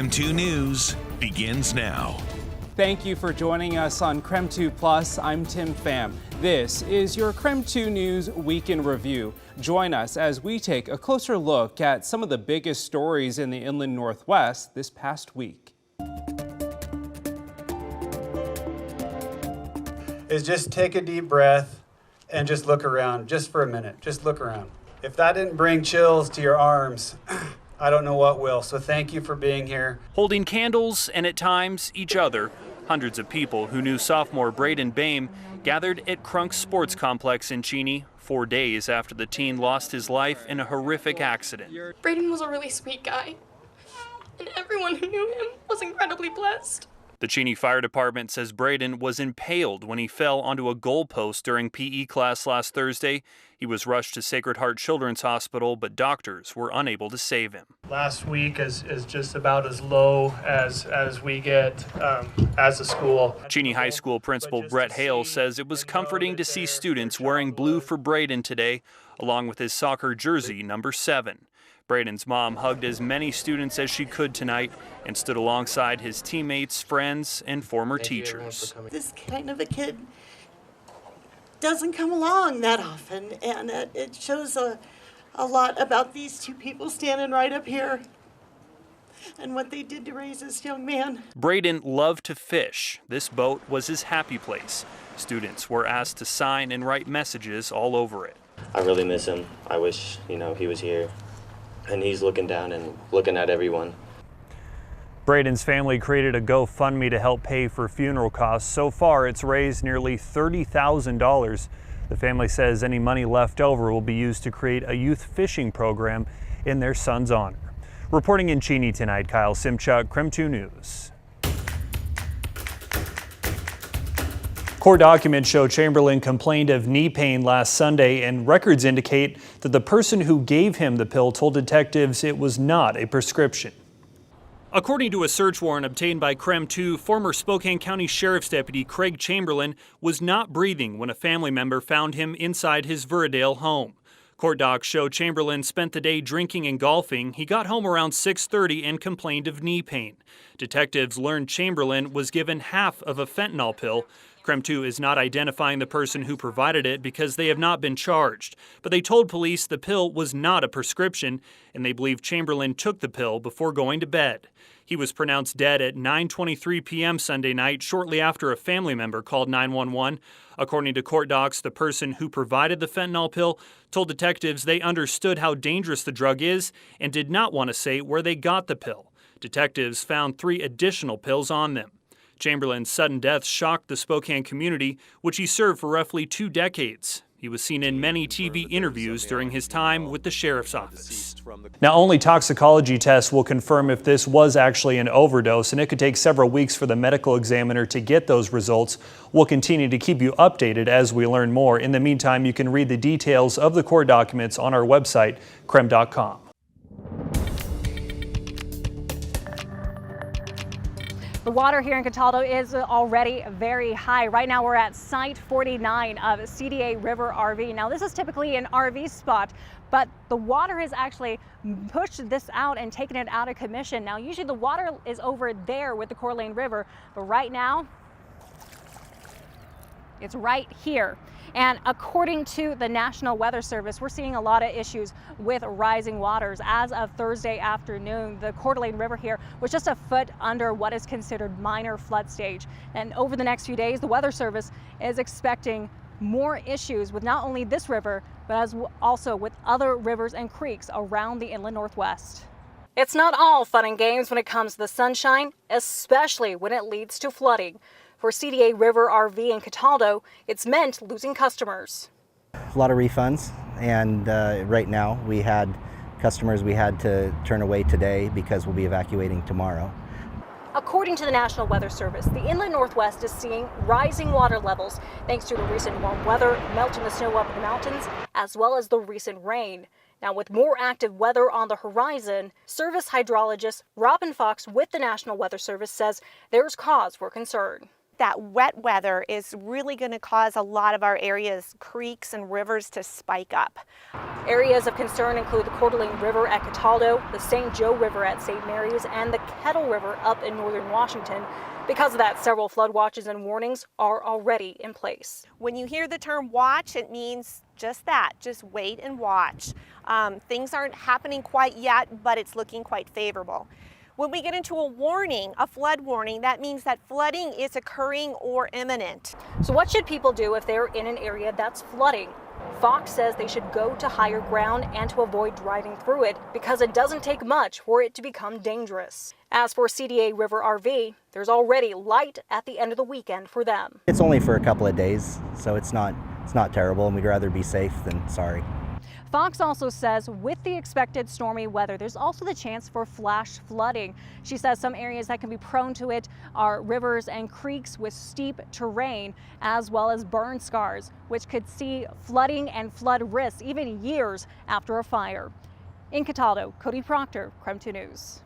KREM 2 News begins now. Thank you for joining us on KREM 2 Plus. I'm Tim Pham. This is your KREM 2 News Week in Review. Join us as we take a closer look at some of the biggest stories in the Inland Northwest this past week. Is just take a deep breath and just look around just for a minute. Just look around. If that didn't bring chills to your arms, I don't know what will. So thank you for being here. Holding candles and at times each other, hundreds of people who knew sophomore Braden Bain gathered at Crunk's Sports Complex in Cheney 4 days after the teen lost his life in a horrific accident. Braden was a really sweet guy, and everyone who knew him was incredibly blessed. The Cheney Fire Department says Braden was impaled when he fell onto a goalpost during PE class last Thursday. He was rushed to Sacred Heart Children's Hospital, but doctors were unable to save him. Last week is just about as low as we get as a school. Cheney High School Principal Brett Hale says it was comforting to see students wearing blue for Braden today, along with his soccer jersey number 7. Braden's mom hugged as many students as she could tonight and stood alongside his teammates, friends, and former teachers. This kind of a kid doesn't come along that often, and it shows a lot about these two people standing right up here and what they did to raise this young man. Braden loved to fish. This boat was his happy place. Students were asked to sign and write messages all over it. I really miss him. I wish, he was here. And he's looking down and looking at everyone. Braden's family created a GoFundMe to help pay for funeral costs. So far, it's raised nearly $30,000. The family says any money left over will be used to create a youth fishing program in their son's honor. Reporting in Cheney tonight, Kyle Simchuk, KREM 2 News. Court documents show Chamberlain complained of knee pain last Sunday, and records indicate that the person who gave him the pill told detectives it was not a prescription. According to a search warrant obtained by KREM 2, former Spokane County Sheriff's Deputy Craig Chamberlin was not breathing when a family member found him inside his Viradale home. Court docs show Chamberlain spent the day drinking and golfing. He got home around 6:30 and complained of knee pain. Detectives learned Chamberlain was given half of a fentanyl pill. KREM 2 is not identifying the person who provided it because they have not been charged. But they told police the pill was not a prescription, and they believe Chamberlain took the pill before going to bed. He was pronounced dead at 9:23 p.m. Sunday night, shortly after a family member called 911. According to court docs, the person who provided the fentanyl pill told detectives they understood how dangerous the drug is and did not want to say where they got the pill. Detectives found 3 additional pills on them. Chamberlain's sudden death shocked the Spokane community, which he served for roughly 2 decades. He was seen in many TV interviews during his time with the sheriff's office. Now, only toxicology tests will confirm if this was actually an overdose, and it could take several weeks for the medical examiner to get those results. We'll continue to keep you updated as we learn more. In the meantime, you can read the details of the court documents on our website, KREM.com. The water here in Cataldo is already very high. Right now we're at Site 49 of CDA River RV. Now this is typically an RV spot, but the water has actually pushed this out and taken it out of commission. Now usually the water is over there with the Coeur d'Alene River, but right now it's right here. And according to the National Weather Service, we're seeing a lot of issues with rising waters. As of Thursday afternoon, the Coeur d'Alene River here was just a foot under what is considered minor flood stage. And over the next few days, the Weather Service is expecting more issues with not only this river, but also with other rivers and creeks around the inland Northwest. It's not all fun and games when it comes to the sunshine, especially when it leads to flooding. For CDA River RV in Cataldo, it's meant losing customers. A lot of refunds, and right now we had customers we had to turn away today because we'll be evacuating tomorrow. According to the National Weather Service, the inland Northwest is seeing rising water levels thanks to the recent warm weather, melting the snow up in the mountains, as well as the recent rain. Now, with more active weather on the horizon, service hydrologist Robin Fox with the National Weather Service says there's cause for concern. that wet weather is really going to cause a lot of our areas, creeks and rivers, to spike up. Areas of concern include the Coeur d'Alene River at Cataldo, the St. Joe River at St. Mary's, and the Kettle River up in northern Washington. Because of that, several flood watches and warnings are already in place. When you hear the term watch, it means just that, just wait and watch. Things aren't happening quite yet, but it's looking quite favorable. When we get into a warning, a flood warning, that means that flooding is occurring or imminent. So what should people do if they're in an area that's flooding? Fox says they should go to higher ground and to avoid driving through it because it doesn't take much for it to become dangerous. As for CDA River RV, there's already light at the end of the weekend for them. It's only for a couple of days, so it's not terrible, and we'd rather be safe than sorry. Fox also says with the expected stormy weather, there's also the chance for flash flooding. She says some areas that can be prone to it are rivers and creeks with steep terrain, as well as burn scars, which could see flooding and flood risks even years after a fire. In Cataldo, Cody Proctor, KREM 2 News.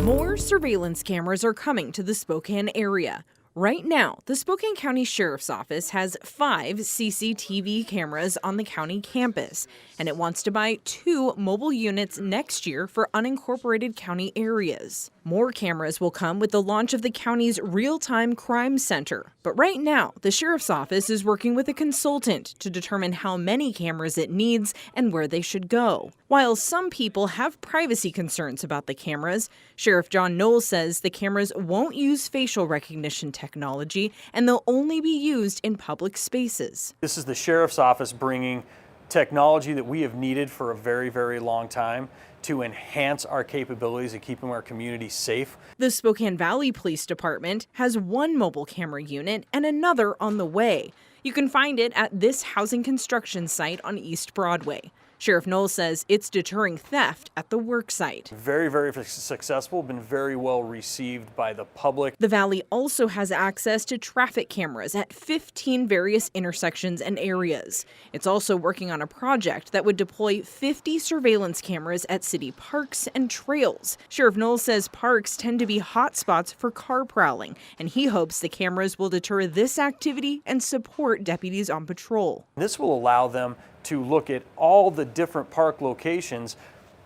More surveillance cameras are coming to the Spokane area. Right now, the Spokane County Sheriff's Office has 5 CCTV cameras on the county campus, and it wants to buy 2 mobile units next year for unincorporated county areas. More cameras will come with the launch of the county's real-time crime center. But right now, the Sheriff's Office is working with a consultant to determine how many cameras it needs and where they should go. While some people have privacy concerns about the cameras, Sheriff John Knowles says the cameras won't use facial recognition technology and they'll only be used in public spaces. This is the Sheriff's Office bringing technology that we have needed for a very, very long time to enhance our capabilities of keeping our community safe. The Spokane Valley Police Department has 1 mobile camera unit and another on the way. You can find it at this housing construction site on East Broadway. Sheriff Knowles says it's deterring theft at the work site. Very, very successful, been very well received by the public. The Valley also has access to traffic cameras at 15 various intersections and areas. It's also working on a project that would deploy 50 surveillance cameras at city parks and trails. Sheriff Knowles says parks tend to be hot spots for car prowling, and he hopes the cameras will deter this activity and support deputies on patrol. This will allow them to look at all the different park locations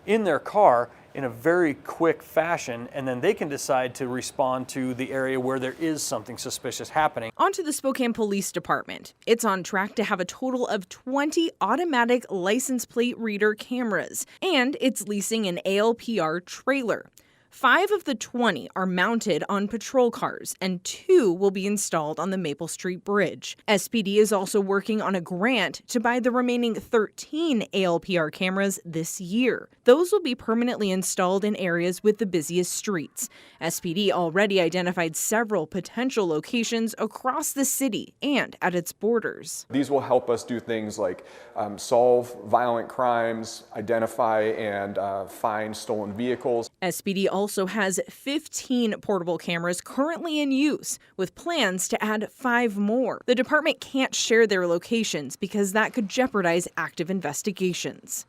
in their car in a very quick fashion, and then they can decide to respond to the area where there is something suspicious happening. On to the Spokane Police Department. It's on track to have a total of 20 automatic license plate reader cameras, and it's leasing an ALPR trailer. 5 of the 20 are mounted on patrol cars, and 2 will be installed on the Maple Street Bridge. SPD is also working on a grant to buy the remaining 13 ALPR cameras this year. Those will be permanently installed in areas with the busiest streets. SPD already identified several potential locations across the city and at its borders. These will help us do things like solve violent crimes, identify and find stolen vehicles. SPD also has 15 portable cameras currently in use, with plans to add 5 more. The department can't share their locations because that could jeopardize active investigations.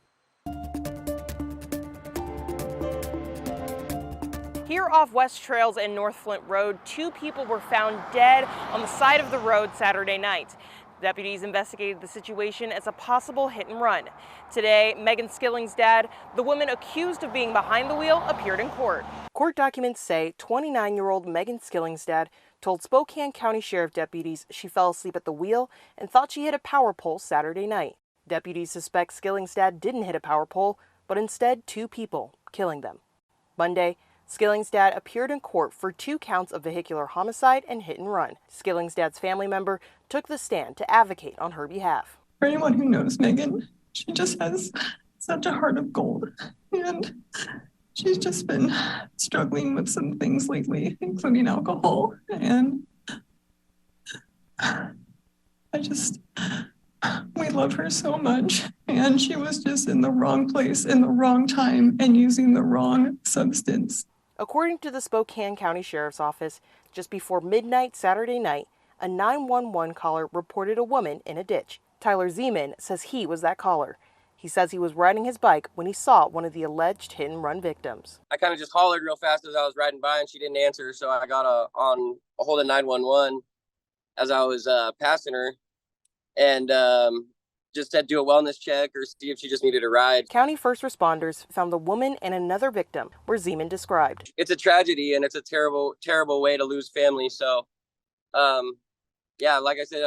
Here off West Trails and North Flint Road, 2 people were found dead on the side of the road Saturday night. Deputies investigated the situation as a possible hit and run. Today, Megan Skilling's dad, the woman accused of being behind the wheel, appeared in court. Court documents say 29-year-old Megan Skilling's dad told Spokane County Sheriff deputies she fell asleep at the wheel and thought she hit a power pole Saturday night. Deputies suspect Skilling's dad didn't hit a power pole, but instead 2 people, killing them. Monday, Skilling's dad appeared in court for 2 counts of vehicular homicide and hit and run. Skilling's dad's family member took the stand to advocate on her behalf. For anyone who knows Megan, she just has such a heart of gold, and she's just been struggling with some things lately, including alcohol, and we love her so much, and she was just in the wrong place in the wrong time and using the wrong substance. According to the Spokane County Sheriff's Office, just before midnight Saturday night, a 911 caller reported a woman in a ditch. Tyler Zeman says he was that caller. He says he was riding his bike when he saw one of the alleged hit-and-run victims. I kind of just hollered real fast as I was riding by, and she didn't answer, so I got on a hold of 911 as I was passing her, and just said do a wellness check or see if she just needed a ride. County first responders found the woman and another victim where Zeman described. It's a tragedy, and it's a terrible, terrible way to lose family. So, yeah, like I said,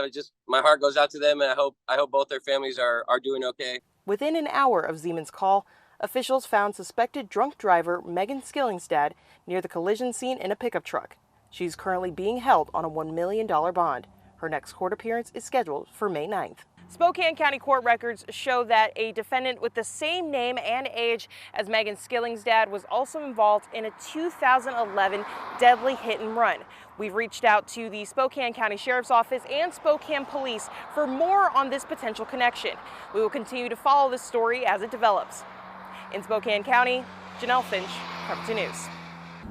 my heart goes out to them, and I hope both their families are doing okay. Within an hour of Zeman's call, officials found suspected drunk driver Megan Skillingstad near the collision scene in a pickup truck. She's currently being held on a $1 million bond. Her next court appearance is scheduled for May 9th. Spokane County court records show that a defendant with the same name and age as Megan Skillingstad was also involved in a 2011 deadly hit and run. We've reached out to the Spokane County Sheriff's Office and Spokane Police for more on this potential connection. We will continue to follow this story as it develops. In Spokane County, Janelle Finch, KREM 2 News.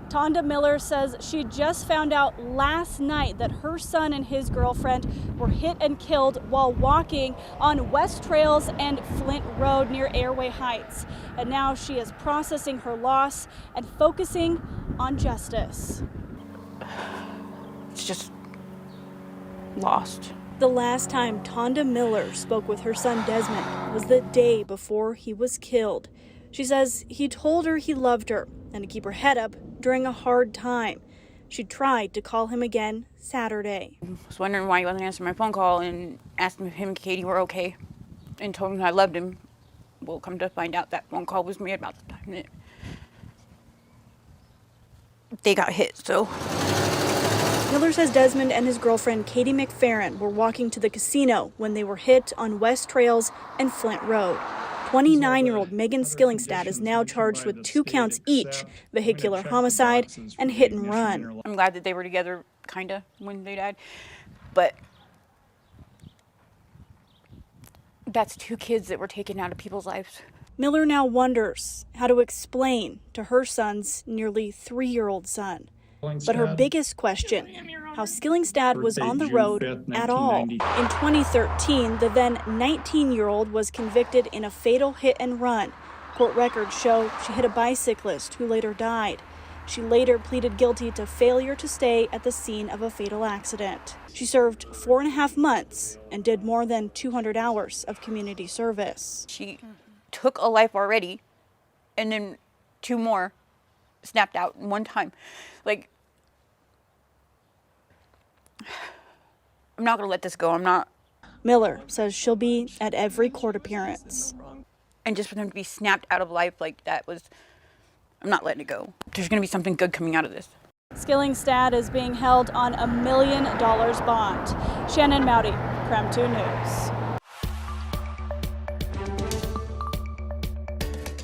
Tonda Miller says she just found out last night that her son and his girlfriend were hit and killed while walking on West Trails and Flint Road near Airway Heights. And now she is processing her loss and focusing on justice. It's just lost. The last time Tonda Miller spoke with her son Desmond was the day before he was killed. She says he told her he loved her and to keep her head up during a hard time. She tried to call him again Saturday. I was wondering why he wasn't answering my phone call and asked him if him and Katie were okay and told him I loved him. Well, come to find out that phone call was made about the time that they got hit, so. Miller says Desmond and his girlfriend Katie McFerrin were walking to the casino when they were hit on West Trails and Flint Road. 29-year-old Megan Skillingstad is now charged with 2 counts each, vehicular homicide and hit and run. I'm glad that they were together, kinda, when they died, but that's 2 kids that were taken out of people's lives. Miller now wonders how to explain to her son's nearly 3-year-old son. But her biggest question, how Skillingstad was on the road at all. In 2013, the then 19-year-old was convicted in a fatal hit and run. Court records show she hit a bicyclist who later died. She later pleaded guilty to failure to stay at the scene of a fatal accident. She served 4.5 months and did more than 200 hours of community service. She took a life already, and then 2 more snapped out in one time. Like, I'm not gonna let this go. I'm not. Miller says she'll be at every court appearance. And just for them to be snapped out of life like that I'm not letting it go. There's gonna be something good coming out of this. Skillingstad is being held on $1 million bond. Shannon Mowdy, KREM 2 News.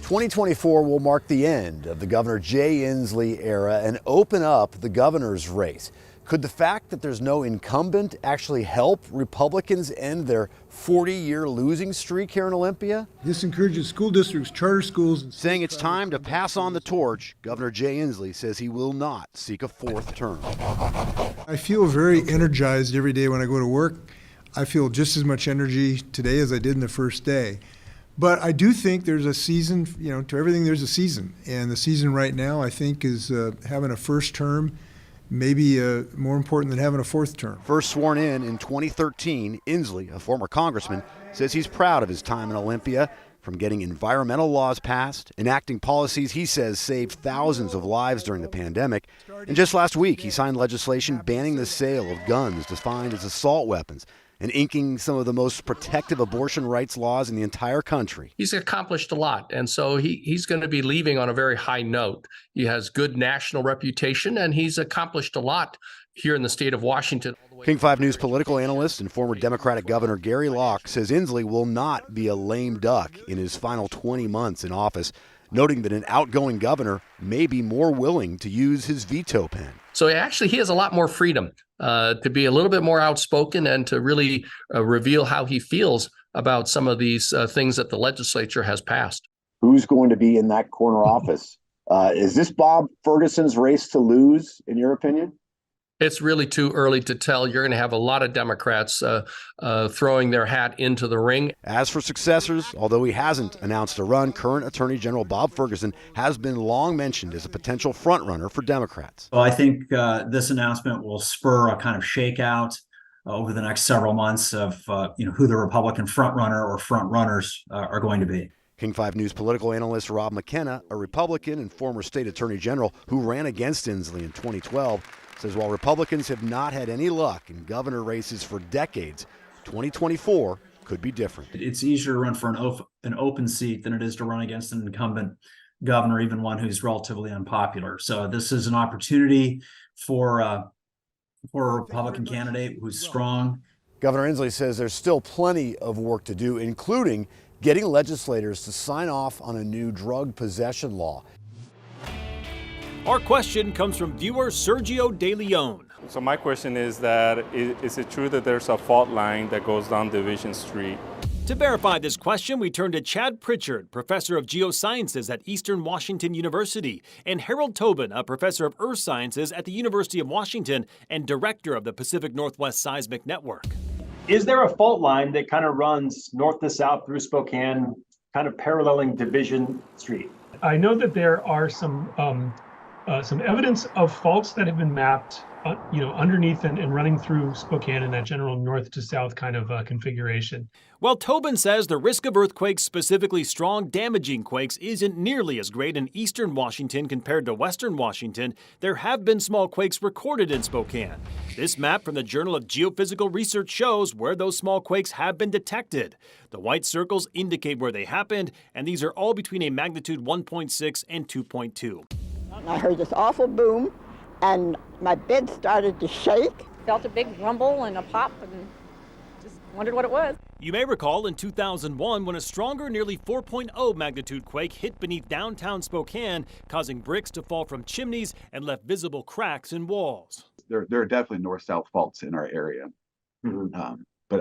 2024 will mark the end of the Governor Jay Inslee era and open up the governor's race. Could the fact that there's no incumbent actually help Republicans end their 40-year losing streak here in Olympia? This encourages school districts, charter schools, and saying it's time to pass on the torch, Governor Jay Inslee says he will not seek a 4th term. I feel very energized every day when I go to work. I feel just as much energy today as I did in the first day. But I do think there's a season, to everything there's a season. And the season right now, I think, is having a first term maybe more important than having a 4th term. First sworn in 2013, Inslee, a former congressman, says he's proud of his time in Olympia, from getting environmental laws passed, enacting policies he says saved thousands of lives during the pandemic, and just last week he signed legislation banning the sale of guns defined as assault weapons, and inking some of the most protective abortion rights laws in the entire country. He's accomplished a lot, and so he's going to be leaving on a very high note. He has good national reputation, and he's accomplished a lot here in the state of Washington. King 5 News political analyst and former Democratic Governor Gary Locke says Inslee will not be a lame duck in his final 20 months in office, noting that an outgoing governor may be more willing to use his veto pen. So actually, he has a lot more freedom to be a little bit more outspoken and to really reveal how he feels about some of these things that the legislature has passed. Who's going to be in that corner office? Is this Bob Ferguson's race to lose, in your opinion? It's really too early to tell. You're going to have a lot of Democrats throwing their hat into the ring. As for successors, although he hasn't announced a run, current Attorney General Bob Ferguson has been long mentioned as a potential frontrunner for Democrats. Well, I think this announcement will spur a kind of shakeout over the next several months of who the Republican frontrunner or frontrunners are going to be. King 5 News political analyst Rob McKenna, a Republican and former state attorney general who ran against Inslee in 2012, says while Republicans have not had any luck in governor races for decades, 2024 could be different. It's easier to run for an open seat than it is to run against an incumbent governor, even one who's relatively unpopular. So this is an opportunity for a Republican candidate who's strong. Governor Inslee says there's still plenty of work to do, including getting legislators to sign off on a new drug possession law. Our question comes from viewer Sergio De Leon. So my question is that, is it true that there's a fault line that goes down Division Street? To verify this question, we turn to Chad Pritchard, professor of geosciences at Eastern Washington University, and Harold Tobin, a professor of earth sciences at the University of Washington and director of the Pacific Northwest Seismic Network. Is there a fault line that kind of runs north to south through Spokane, kind of paralleling Division Street? I know that there are some evidence of faults that have been mapped, underneath and running through Spokane in that general north to south kind of configuration. While Tobin says the risk of earthquakes, specifically strong, damaging quakes, isn't nearly as great in eastern Washington compared to western Washington, there have been small quakes recorded in Spokane. This map from the Journal of Geophysical Research shows where those small quakes have been detected. The white circles indicate where they happened, and these are all between a magnitude 1.6 and 2.2. I heard this awful boom, and my bed started to shake. Felt a big rumble and a pop and just wondered what it was. You may recall in 2001 when a stronger, nearly 4.0 magnitude quake hit beneath downtown Spokane, causing bricks to fall from chimneys and left visible cracks in walls. There are definitely north-south faults in our area, but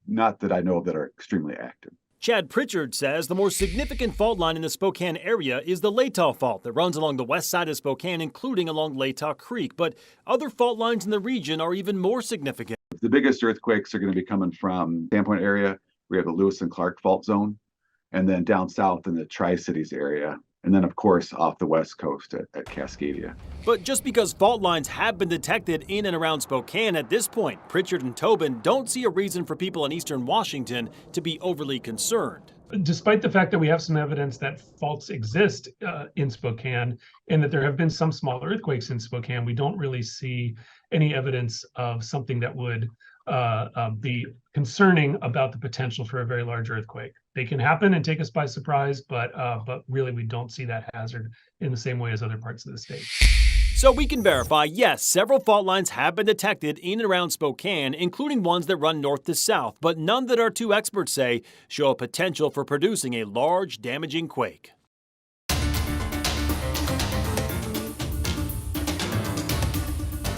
not that I know of that are extremely active. Chad Pritchard says the more significant fault line in the Spokane area is the Latah Fault that runs along the west side of Spokane, including along Latah Creek. But other fault lines in the region are even more significant. The biggest earthquakes are going to be coming from Sandpoint area. We have the Lewis and Clark fault zone, and then down south in the Tri-Cities area. And then, of course, off the west coast at Cascadia. But just because fault lines have been detected in and around Spokane at this point, Pritchard and Tobin don't see a reason for people in eastern Washington to be overly concerned. Despite the fact that we have some evidence that faults exist in Spokane and that there have been some small earthquakes in Spokane, we don't really see any evidence of something that would be concerning about the potential for a very large earthquake. They can happen and take us by surprise, but really we don't see that hazard in the same way as other parts of the state. So we can verify, yes, several fault lines have been detected in and around Spokane, including ones that run north to south, but none that our two experts say show a potential for producing a large, damaging quake.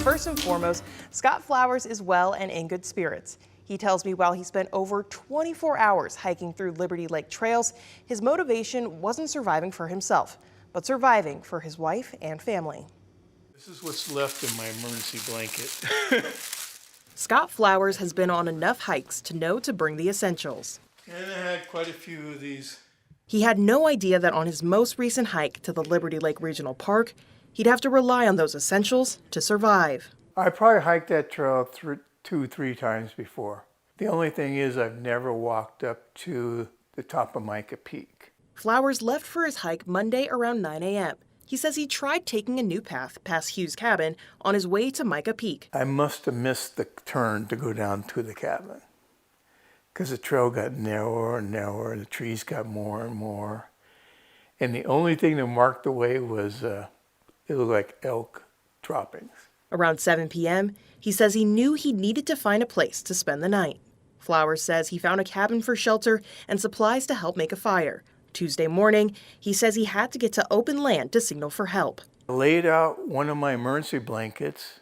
First and foremost, Scott Flowers is well and in good spirits. He tells me while he spent over 24 hours hiking through Liberty Lake trails, his motivation wasn't surviving for himself, but surviving for his wife and family. This is what's left in my emergency blanket. Scott Flowers has been on enough hikes to know to bring the essentials. And I had quite a few of these. He had no idea that on his most recent hike to the Liberty Lake Regional Park, he'd have to rely on those essentials to survive. I probably hiked that trail 2-3 times before. The only thing is I've never walked up to the top of Micah Peak. Flowers left for his hike Monday around 9 a.m. He says he tried taking a new path past Hugh's cabin on his way to Micah Peak. I must have missed the turn to go down to the cabin because the trail got narrower and narrower and the trees got more and more. And the only thing that marked the way was it looked like elk droppings. Around 7 p.m., he says he knew he needed to find a place to spend the night. Flowers says he found a cabin for shelter and supplies to help make a fire. Tuesday morning, he says he had to get to open land to signal for help. I laid out one of my emergency blankets,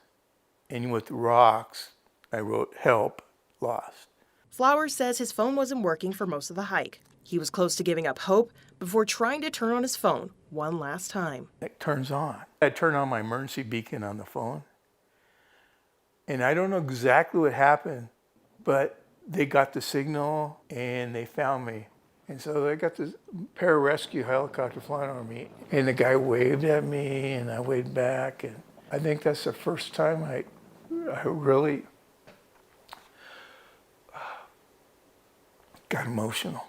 and with rocks, I wrote, "Help, lost." Flowers says his phone wasn't working for most of the hike. He was close to giving up hope before trying to turn on his phone one last time. It turns on. I turned on my emergency beacon on the phone. And I don't know exactly what happened, but they got the signal and they found me. And so they got this pararescue helicopter flying over me. And the guy waved at me and I waved back. And I think that's the first time I really got emotional.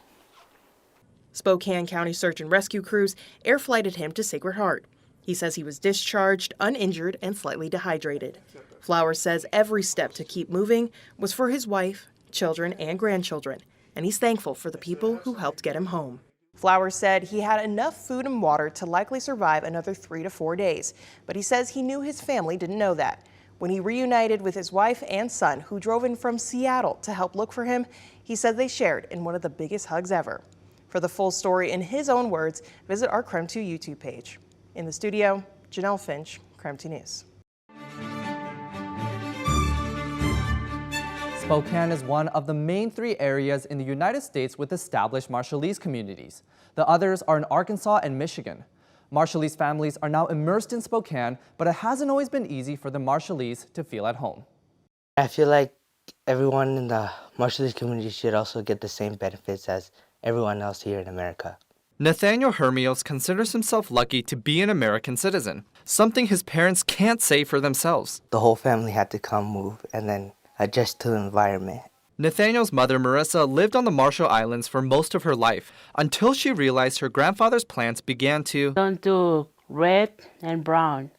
Spokane County search and rescue crews air flighted him to Sacred Heart. He says he was discharged, uninjured, and slightly dehydrated. Flowers says every step to keep moving was for his wife, children, and grandchildren, and he's thankful for the people who helped get him home. Flowers said he had enough food and water to likely survive another 3 to 4 days, but he says he knew his family didn't know that. When he reunited with his wife and son, who drove in from Seattle to help look for him, he said they shared in one of the biggest hugs ever. For the full story in his own words, visit our KREM 2 YouTube page. In the studio, Janelle Finch, KREM 2 News. Spokane is one of the main 3 areas in the United States with established Marshallese communities. The others are in Arkansas and Michigan. Marshallese families are now immersed in Spokane, but it hasn't always been easy for the Marshallese to feel at home. I feel like everyone in the Marshallese community should also get the same benefits as everyone else here in America. Nathaniel Hermios considers himself lucky to be an American citizen, something his parents can't say for themselves. The whole family had to come move and then adjust to the environment. Nathaniel's mother, Marissa, lived on the Marshall Islands for most of her life until she realized her grandfather's plants began to turn to red and brown.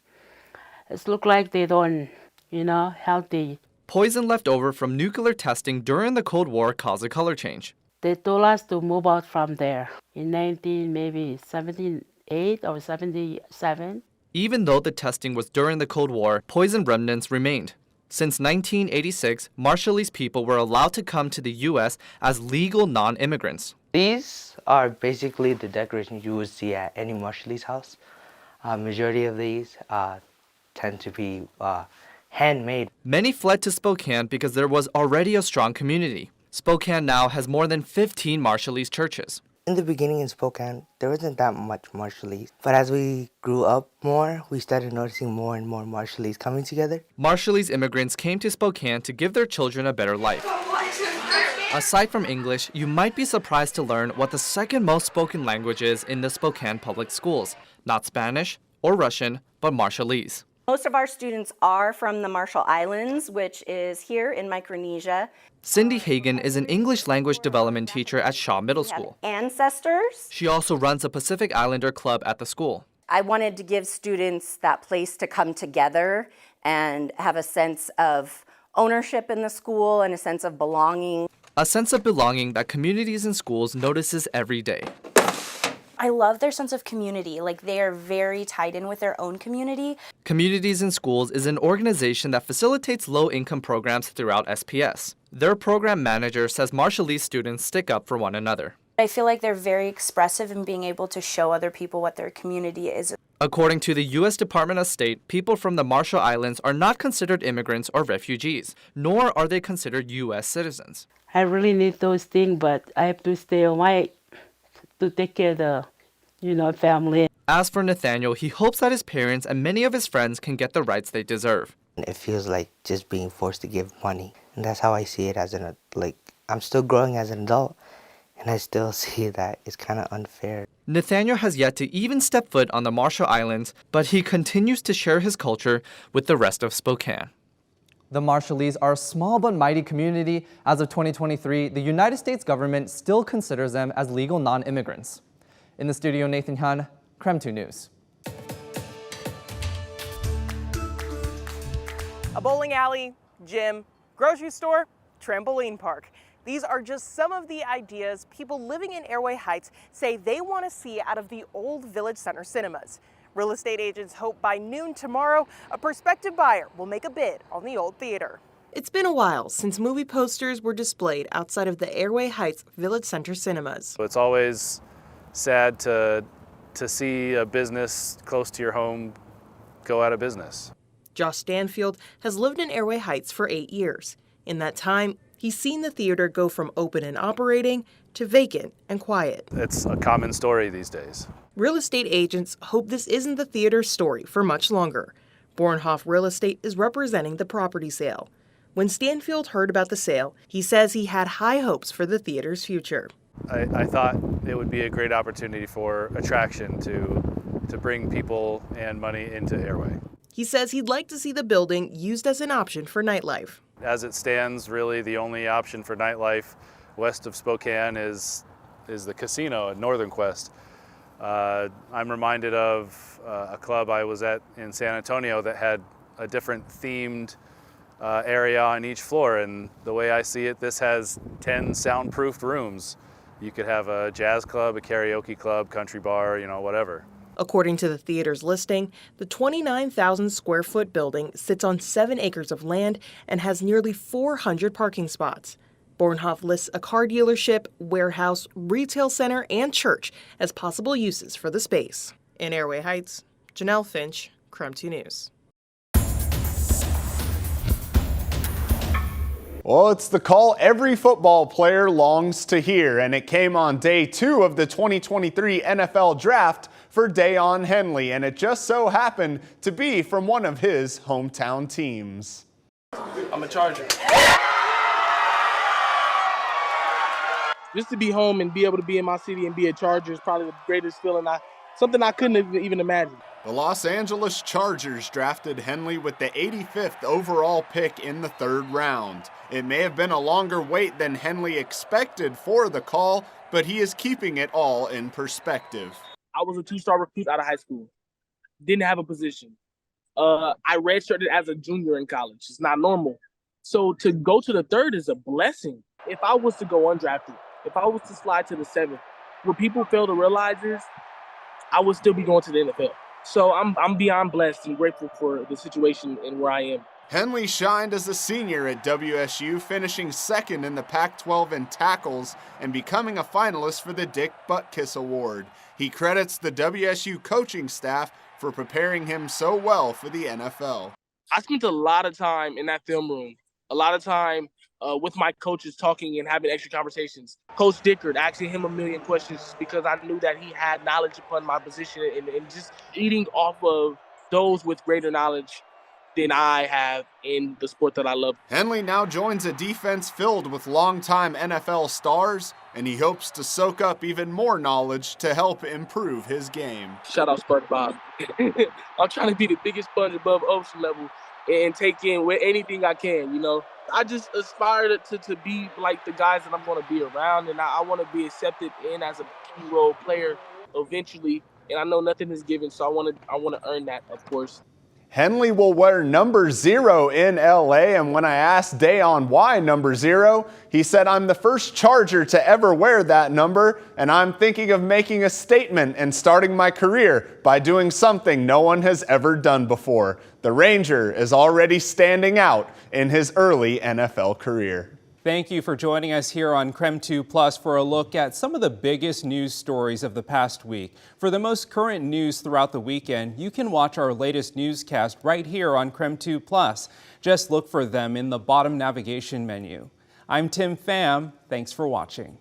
It looks like they don't, healthy. Poison left over from nuclear testing during the Cold War caused a color change. They told us to move out from there in 1978 or 77. Even though the testing was during the Cold War, poison remnants remained. Since 1986, Marshallese people were allowed to come to the U.S. as legal non-immigrants. These are basically the decorations you would see at any Marshallese house. Majority of these tend to be handmade. Many fled to Spokane because there was already a strong community. Spokane now has more than 15 Marshallese churches. In the beginning in Spokane, there wasn't that much Marshallese. But as we grew up more, we started noticing more and more Marshallese coming together. Marshallese immigrants came to Spokane to give their children a better life. Aside from English, you might be surprised to learn what the second most spoken language is in the Spokane public schools. Not Spanish or Russian, but Marshallese. Most of our students are from the Marshall Islands, which is here in Micronesia. Cindy Hagan is an English language development teacher at Shaw Middle School. Ancestors. She also runs a Pacific Islander club at the school. I wanted to give students that place to come together and have a sense of ownership in the school and a sense of belonging. A sense of belonging that communities and schools notices every day. I love their sense of community. Like, they are very tied in with their own community. Communities in Schools is an organization that facilitates low-income programs throughout SPS. Their program manager says Marshallese students stick up for one another. I feel like they're very expressive in being able to show other people what their community is. According to the U.S. Department of State, people from the Marshall Islands are not considered immigrants or refugees, nor are they considered U.S. citizens. I really need those things, but I have to stay away to take care of the, family. As for Nathaniel, he hopes that his parents and many of his friends can get the rights they deserve. It feels like just being forced to give money. And that's how I see it as I'm still growing as an adult, and I still see that it's kind of unfair. Nathaniel has yet to even step foot on the Marshall Islands, but he continues to share his culture with the rest of Spokane. The Marshallese are a small but mighty community. As of 2023, the United States government still considers them as legal non-immigrants. In the studio, Nathan Han, KREM 2 News. A bowling alley, gym, grocery store, trampoline park. These are just some of the ideas people living in Airway Heights say they want to see out of the old Village Center cinemas. Real estate agents hope by noon tomorrow, a prospective buyer will make a bid on the old theater. It's been a while since movie posters were displayed outside of the Airway Heights Village Center cinemas. It's always sad to see a business close to your home go out of business. Josh Stanfield has lived in Airway Heights for 8 years. In that time, he's seen the theater go from open and operating to vacant and quiet. It's a common story these days. Real estate agents hope this isn't the theater's story for much longer. Bornhoff Real Estate is representing the property sale. When Stanfield heard about the sale, he says he had high hopes for the theater's future. I thought it would be a great opportunity for attraction to bring people and money into Airway. He says he'd like to see the building used as an option for nightlife. As it stands, really the only option for nightlife west of Spokane is the casino at Northern Quest. I'm reminded of a club I was at in San Antonio that had a different themed area on each floor, and the way I see it, this has 10 soundproofed rooms. You could have a jazz club, a karaoke club, country bar, whatever. According to the theater's listing, the 29,000 square foot building sits on 7 acres of land and has nearly 400 parking spots. Bornhoff lists a car dealership, warehouse, retail center, and church as possible uses for the space. In Airway Heights, Janelle Finch, KREM 2 News. Well, it's the call every football player longs to hear, and it came on day 2 of the 2023 NFL Draft for Dayon Henley, and it just so happened to be from one of his hometown teams. I'm a Charger. Just to be home and be able to be in my city and be a Charger is probably the greatest feeling, something I couldn't even imagine. The Los Angeles Chargers drafted Henley with the 85th overall pick in the 3rd round. It may have been a longer wait than Henley expected for the call, but he is keeping it all in perspective. I was a 2-star recruit out of high school. Didn't have a position. I redshirted as a junior in college. It's not normal. So to go to the 3rd is a blessing. If I was to go undrafted, if I was to slide to the 7th, what people fail to realize is I would still be going to the NFL. So I'm beyond blessed and grateful for the situation and where I am. Henley shined as a senior at WSU, finishing 2nd in the Pac-12 in tackles and becoming a finalist for the Dick Butkus Award. He credits the WSU coaching staff for preparing him so well for the NFL. I spent a lot of time in that film room, a lot of time with my coaches talking and having extra conversations. Coach Dickard, asking him a million questions because I knew that he had knowledge upon my position and just eating off of those with greater knowledge than I have in the sport that I love. Henley now joins a defense filled with longtime NFL stars, and he hopes to soak up even more knowledge to help improve his game. Shout out SpongeBob. I'm trying to be the biggest sponge above ocean level and take in with anything I can, I just aspire to be like the guys that I'm going to be around, and I want to be accepted in as a key role player eventually. And I know nothing is given, so I want to earn that, of course. Henley will wear number 0 in LA, and when I asked Dayon why number 0, he said, "I'm the first Charger to ever wear that number, and I'm thinking of making a statement and starting my career by doing something no one has ever done before." The Ranger is already standing out in his early NFL career. Thank you for joining us here on KREM 2 Plus for a look at some of the biggest news stories of the past week. For the most current news throughout the weekend, you can watch our latest newscast right here on KREM 2 Plus. Just look for them in the bottom navigation menu. I'm Tim Pham. Thanks for watching.